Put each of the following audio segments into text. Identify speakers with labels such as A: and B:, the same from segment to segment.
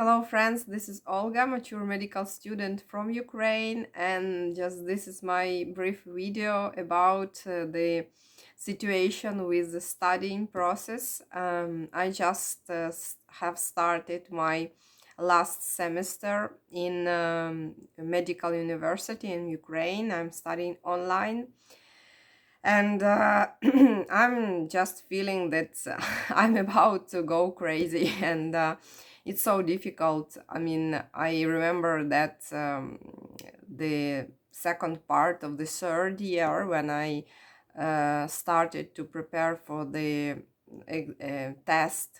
A: Hello, friends. This is Olga, mature medical student from Ukraine, and just this is my brief video about the situation with the studying process. I just have started my last semester in medical university in Ukraine. I'm studying online, and I'm just feeling that I'm about to go crazy, and it's so difficult. I mean, I remember that the second part of the third year when I started to prepare for the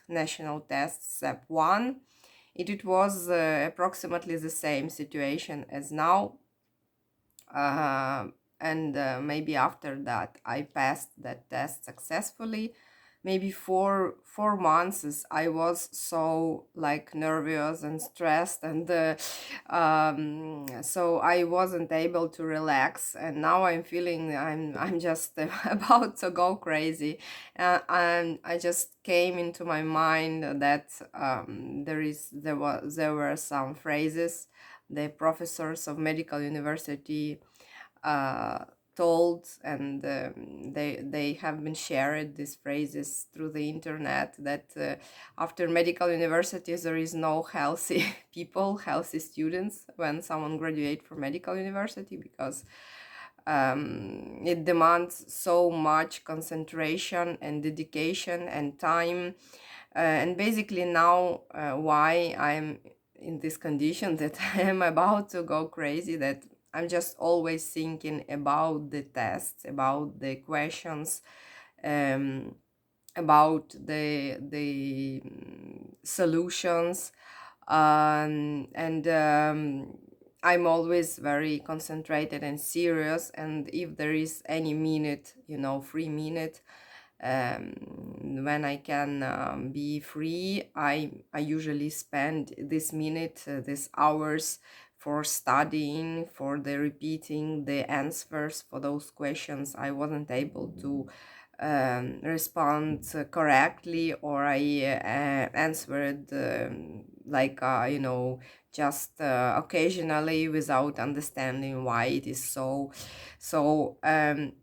A: national test, step one. It was approximately the same situation as now, uh, and maybe after that I passed that test successfully. Maybe four months I was so like nervous and stressed, and so I wasn't able to relax, and now I'm feeling I'm just about to go crazy. And I just came into my mind that there were some phrases the professors of medical university uh, told, and they have been shared these phrases through the internet, that after medical universities there is no healthy people, healthy students when someone graduate from medical university, because it demands so much concentration and dedication and time. And basically now, why I'm in this condition that I am about to go crazy, that I'm just always thinking about the tests, about the questions, um, about the solutions, and I'm always very concentrated and serious. And if there is any minute, free minute, when I can be free, I usually spend this minute, these hours, for studying, for the repeating the answers for those questions I wasn't able to respond correctly, or I answered just occasionally without understanding why it is so. So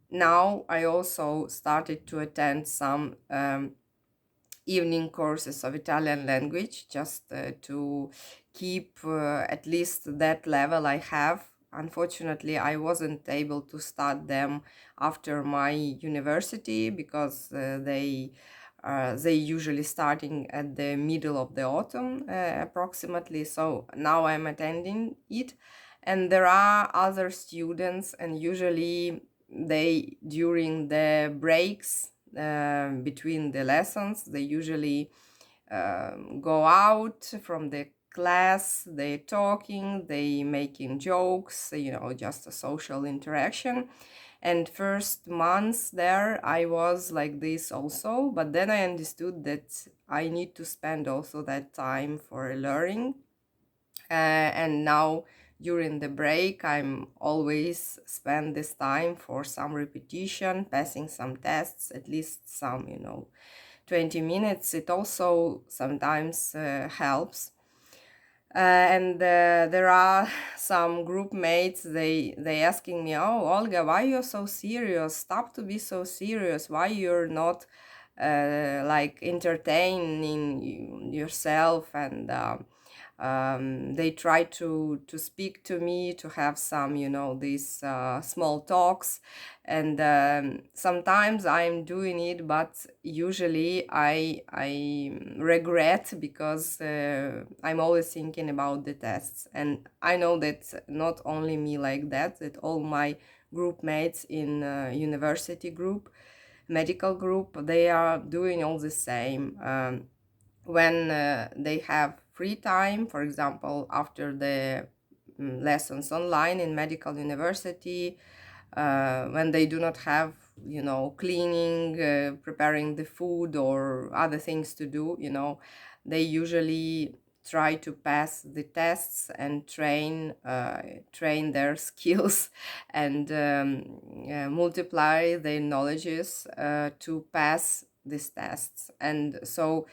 A: now I also started to attend some evening courses of Italian language, just to keep at least that level I have. Unfortunately, I wasn't able to start them after my university, because they usually starting at the middle of the autumn, approximately. So now I'm attending it, and there are other students, and usually they, during the breaks between the lessons, they usually go out from the class, they talking, they making jokes, just a social interaction. And first months there I was like this also, but then I understood that I need to spend also that time for learning. And now during the break I'm always spend this time for some repetition, passing some tests, at least some 20 minutes. It also sometimes helps. And there are some group mates, they asking me, oh, Olga, why you're so serious? Stop to be so serious. Why you're not like entertaining yourself? And they try to speak to me, to have some these small talks. And sometimes I'm doing it, but usually I regret, because I'm always thinking about the tests. And I know that not only me like that, that all my group mates in university group, medical group, they are doing all the same. When they have free time, for example, after the lessons online in medical university, when they do not have cleaning, preparing the food, or other things to do, they usually try to pass the tests and train their skills, and multiply their knowledges to pass these tests. And so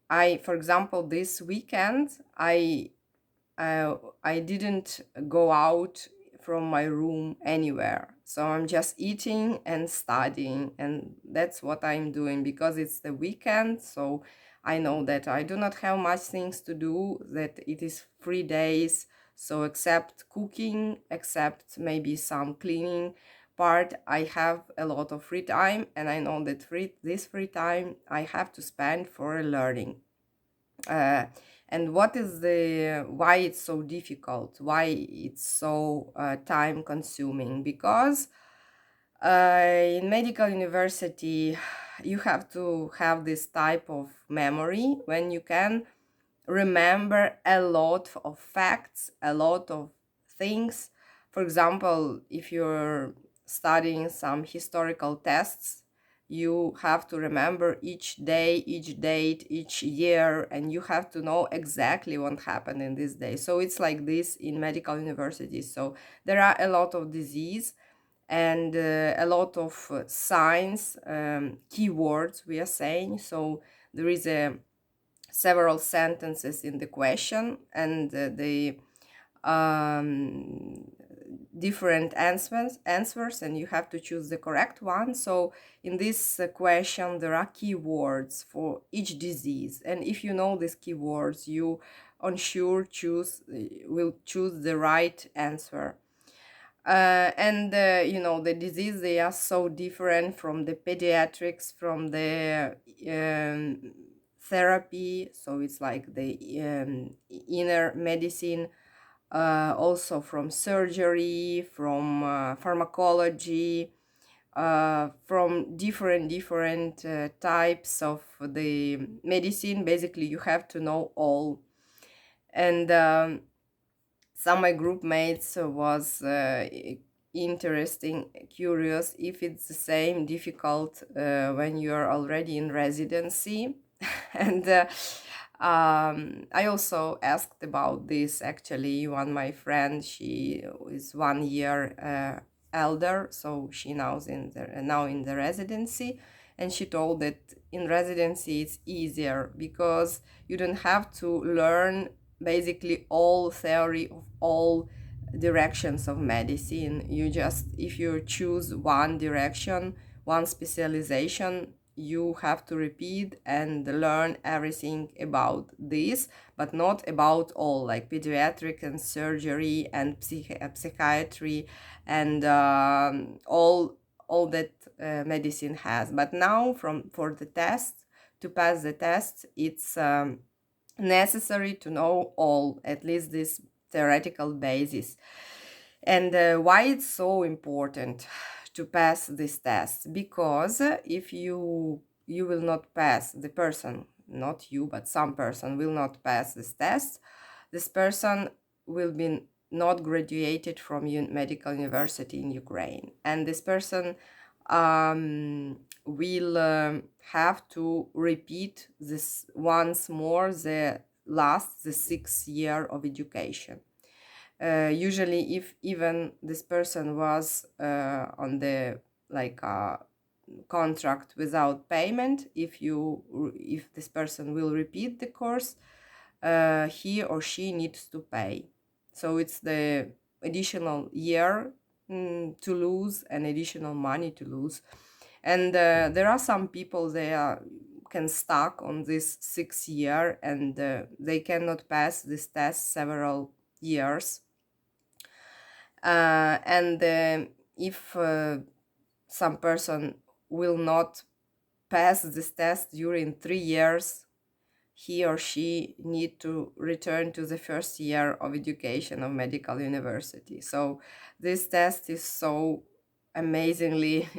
A: for example, this weekend, uh, I didn't go out from my room anywhere. So I'm just eating and studying, and that's what I'm doing because it's the weekend. So I know that I do not have much things to do, that it is 3 days. So except cooking, except maybe some cleaning part, I have a lot of free time, and I know that this free time I have to spend for learning. uh, and what is the why it's so difficult, why it's so time consuming? Because in medical university you have to have this type of memory when you can remember a lot of facts, a lot of things. For example, if you're studying some historical tests, you have to remember each day, each date, each year, and you have to know exactly what happened in this day. So it's like this in medical universities. So there are a lot of disease and a lot of science keywords we are saying. So there is a several sentences in the question, and the um, different answers, and you have to choose the correct one. So in this question there are keywords for each disease, and if you know these keywords, you on sure will choose the right answer. And you know, the disease, they are so different from the pediatrics, from the therapy. So it's like the inner medicine, also from surgery, from pharmacology, from different types of the medicine. Basically you have to know all. And some of my group mates was interesting, curious if it's the same difficult when you're already in residency. And I also asked about this. Actually, one my friend, she is 1 year elder, so she now in the residency, and she told that in residency it's easier because you don't have to learn basically all theory of all directions of medicine. You just, if you choose one direction, one specialization, you have to repeat and learn everything about this, but not about all, like pediatric and surgery and psychiatry and all that medicine has. But now, for the test, to pass the test, it's necessary to know all, at least this theoretical basis. And why it's so important to pass this test? Because if you will not pass, the person, not you, but some person will not pass this test, this person will be not graduated from medical university in Ukraine, and this person will have to repeat this once more, the 6 year of education. Usually, if even this person was on the like contract without payment, if this person will repeat the course, he or she needs to pay. So it's the additional year to lose, and additional money to lose. And there are some people, can stuck on this 6 year, and they cannot pass this test several years. And if some person will not pass this test during 3 years, he or she need to return to the first year of education of medical university. So this test is so amazingly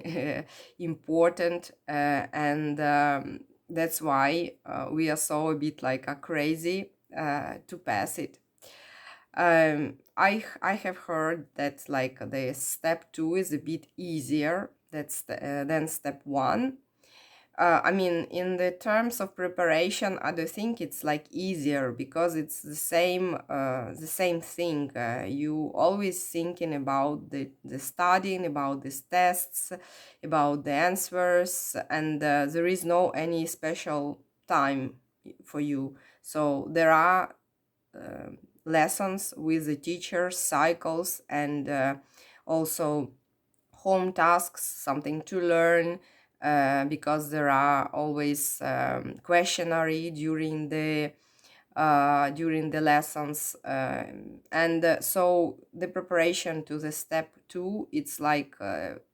A: important, and that's why we are so a bit like a crazy to pass it. I have heard that like the step 2 is a bit easier than step 1. I mean, in the terms of preparation, I do think it's like easier because it's the same thing. You always thinking about the studying, about these tests, about the answers, and there is no any special time. for you. So there are lessons with the teachers, cycles, and also home tasks, something to learn, because there are always questionnaire during the lessons, and so the preparation to the step 2, it's like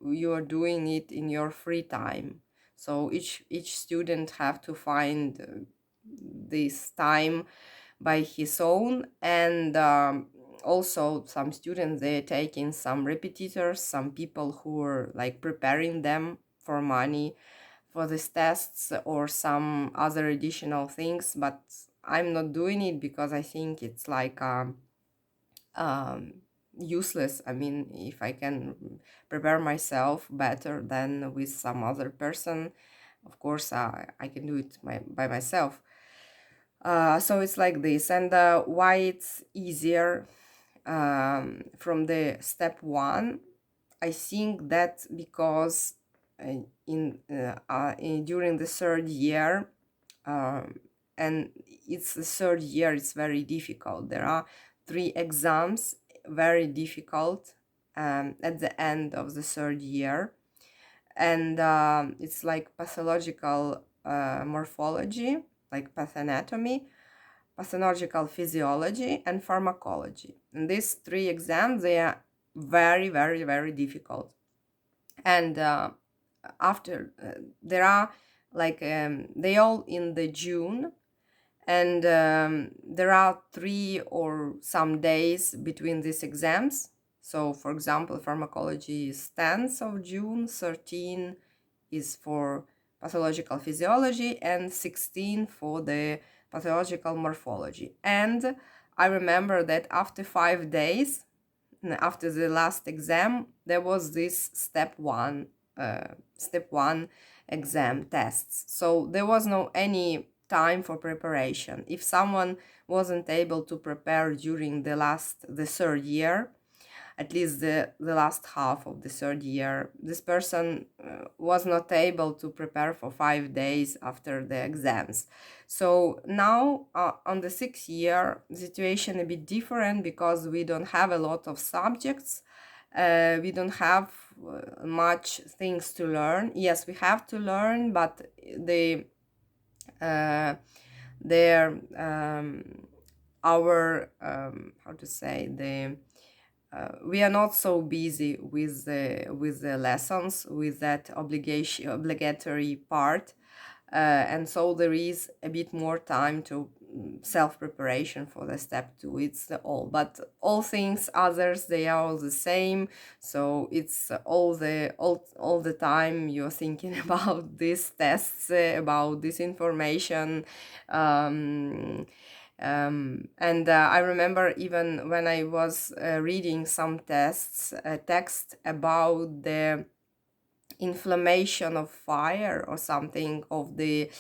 A: you are doing it in your free time. So each student have to find this time by his own, and also some students, they're taking some repetitors, some people who are like preparing them for money for these tests or some other additional things, but I'm not doing it because I think it's like um, useless. I mean, if I can prepare myself better than with some other person, of course I can do it by myself. So it's like this, and why it's easier from the step 1, I think that because during the third year, um, and it's the third year, it's very difficult. There are 3 exams, very difficult, at the end of the third year, and it's like pathological morphology, like pathanatomy, pathological physiology, and pharmacology. And these 3 exams, they are very, very, very difficult. And after there are like they all in the June, and there are 3 or some days between these exams. So for example, pharmacology is 10th of June, 13 is for pathological physiology, and 16 for the pathological morphology. And I remember that after 5 days, after the last exam, there was this step one exam tests. So there was no any time for preparation. If someone wasn't able to prepare during the third year, at least the last half of the third year, this person was not able to prepare for 5 days after the exams. So now on the 6th year, the situation a bit different because we don't have a lot of subjects. We don't have much things to learn. Yes, we have to learn, but the their our how to say the we are not so busy with the lessons, with that obligatory part, and so there is a bit more time to self preparation for the step 2. It's all, but all things others, they are all the same. So it's all the time you're thinking about these tests, about this information. And I remember even when I was reading some text about the inflammation of fire or something of the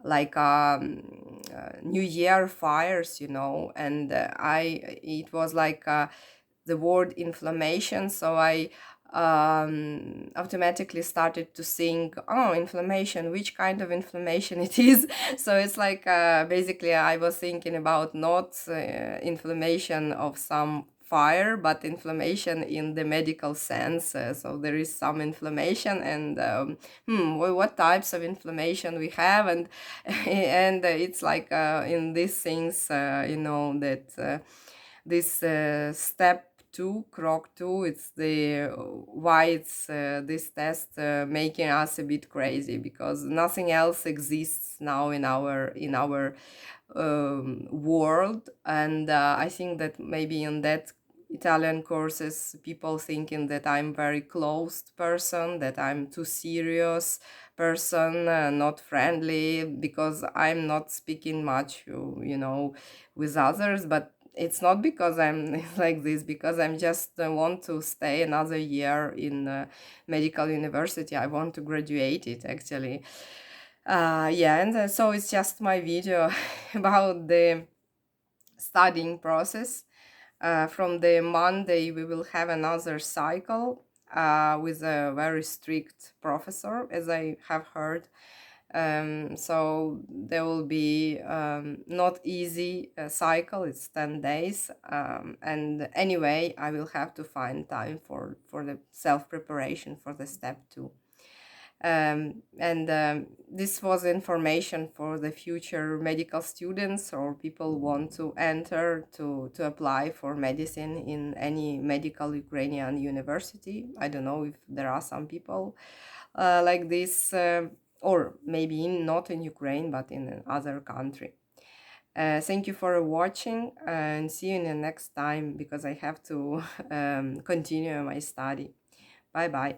A: like New Year fires, and it was like the word inflammation, so I automatically started to think, oh, inflammation, which kind of inflammation it is. So it's like basically I was thinking about not inflammation of some fire, but inflammation in the medical sense. So there is some inflammation, and what types of inflammation we have, and and it's like in these things, that this step 2, croc 2, it's the why it's this test making us a bit crazy, because nothing else exists now in our world. And I think that maybe in that Italian courses, people thinking that I'm very closed person, that I'm too serious person, not friendly, because I'm not speaking much, with others. But it's not because I'm like this, because I'm just want to stay another year in medical university. I want to graduate it, actually. Yeah, and so it's just my video about the studying process. From the Monday, we will have another cycle with a very strict professor, as I have heard. So there will be not easy cycle. It's 10 days, and anyway, I will have to find time for the self preparation for the step 2. And this was information for the future medical students or people who want to enter to apply for medicine in any medical Ukrainian university. I don't know if there are some people like this, or maybe not in Ukraine, but in another country. Thank you for watching, and see you in the next time because I have to continue my study. Bye bye.